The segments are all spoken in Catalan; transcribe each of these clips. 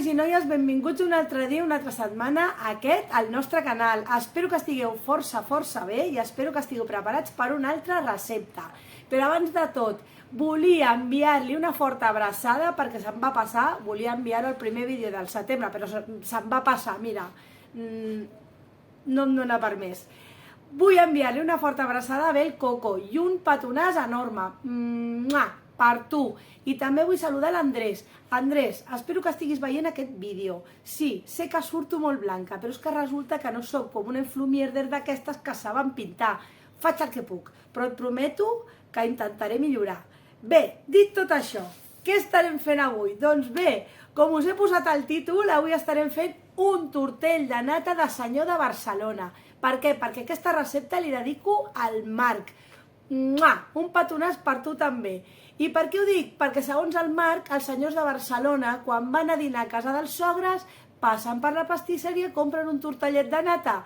nois i noies, benvinguts un altre dia, una altra setmana a al nostre canal. Espero que estigueu força bé i espero que estigueu preparats per una altra recepta. Però abans de tot, volia enviar-li una forta abraçada perquè se'm va passar, volia enviar-ho al primer vídeo del setembre, però se'm va passar, mira, no em dóna per més. Vull enviar-li una forta abraçada a Bel Coco i un petonàs enorme per tu. I també vull saludar l'Andrés. Andrés, espero que estiguis veient aquest vídeo. Sí, sé que surto molt blanca, però és que resulta que no sóc com una influmierder d'aquestes que saben pintar. Faig el que puc, però et prometo que intentaré millorar. Bé, dit tot això, què estarem fent avui? Doncs bé, com us he posat al títol, avui estarem fent un tortell de nata de senyor de Barcelona. Per què? Perquè aquesta recepta li dedico al Marc. Un petonàs per tu també. I per què ho dic? Perquè segons el Marc, els senyors de Barcelona, quan van a dinar a casa dels sogres, passen per la pastisseria i compren un tortellet de nata.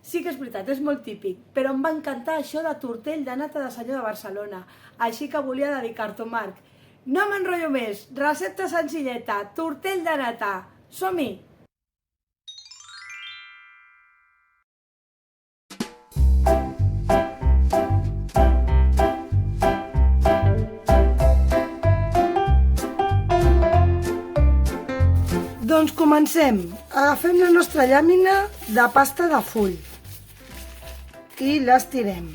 Sí que és veritat, és molt típic, però em va encantar això de tortell de nata de senyor de Barcelona. Així que volia dedicar-t'ho, Marc. No m'enrotllo més, recepta senzilleta, tortell de nata. Som-hi! Doncs comencem. Agafem la nostra llàmina de pasta de full i l'estirem.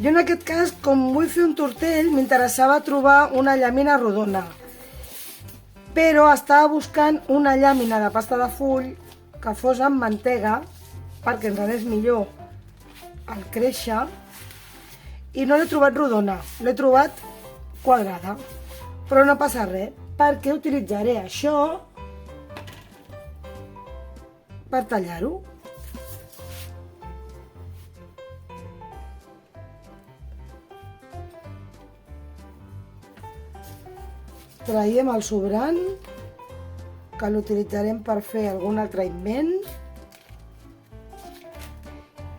Jo en aquest cas, com vull fer un tortell, m'interessava trobar una llàmina rodona, però estava buscant una llàmina de pasta de full que fos amb mantega perquè ens anés millor al créixer, i no l'he trobat rodona, l'he trobat quadrada, però no passa res, perquè utilitzaré això per tallar-ho. Traiem el sobrant, que l'utilitzarem per fer algun altre invent,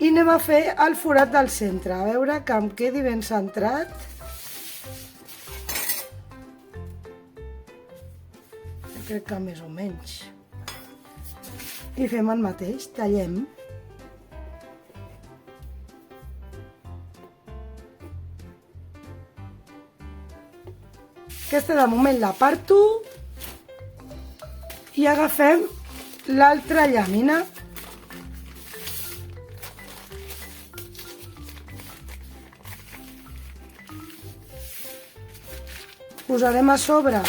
i anem a fer el forat del centre, a veure que em quedi ben centrat. Crec que més o menys. I fem el mateix, tallem. Aquesta de moment la parto i agafem l'altra llàmina. Posarem a sobre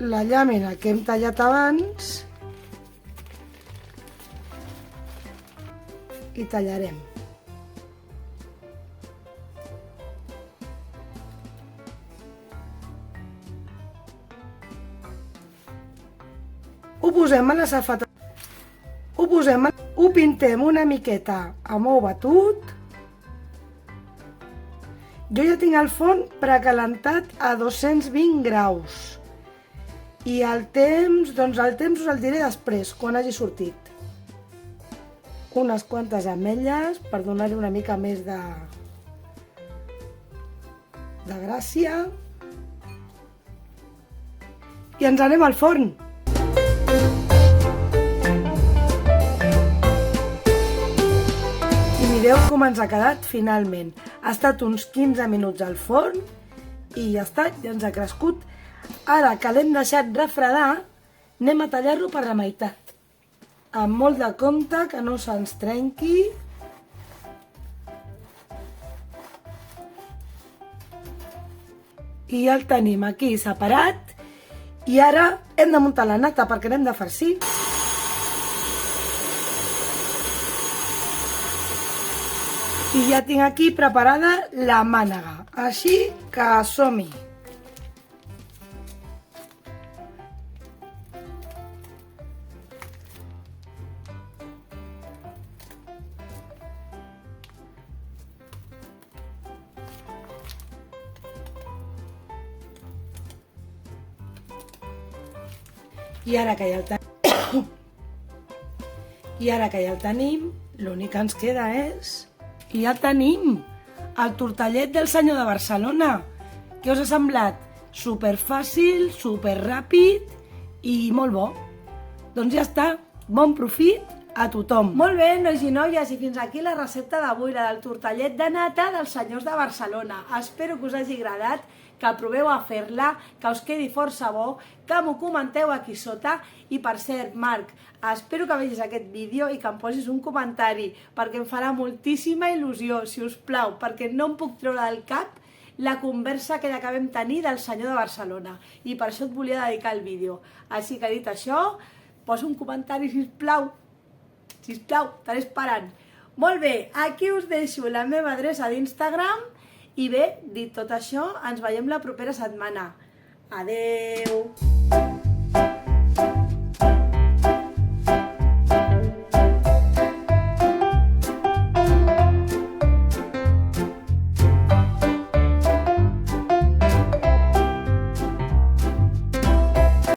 la llàmina que hem tallat abans i tallarem. Ho posem a la safata. Ho pintem una miqueta amb ou batut. Jo ja tinc el forn precalentat a 220 graus. I el temps, doncs el temps us el diré després, quan hagi sortit. Unes quantes ametlles per donar-li una mica més de gràcia. I ens anem al forn. I mireu com ens ha quedat finalment. Ha estat uns 15 minuts al forn i ja està, ja ens ha crescut. Ara que l'hem deixat refredar, anem a tallar-lo per la meitat. Amb molt de compte que no se'ns trenqui. I ja el tenim aquí separat. I ara hem de muntar la nata perquè l'hem de farcir. I ja tinc aquí preparada la mànega. Així que som-hi. I ara que ja el tenim, l'únic que ens queda és... I ja tenim el tortellet del senyor de Barcelona. Què us ha semblat? Superfàcil, superràpid i molt bo. Doncs ja està. Bon profit a tothom. Molt bé, nois i noies, i fins aquí la recepta d'avui, la del tortellet de nata dels senyors de Barcelona. Espero que us hagi agradat, que proveu a fer-la, que us quedi força bo, que m'ho comenteu aquí sota. I per cert, Marc, espero que vegis aquest vídeo i que em posis un comentari, perquè em farà moltíssima il·lusió, si us plau, perquè no em puc treure del cap la conversa que acabem tenir del senyor de Barcelona. I per això et volia dedicar el vídeo. Així que dit això, posa un comentari, sisplau. Sisplau, t'estaré esperant. Molt bé, aquí us deixo la meva adreça d'Instagram i bé, dit tot això, ens veiem la propera setmana. Adeu!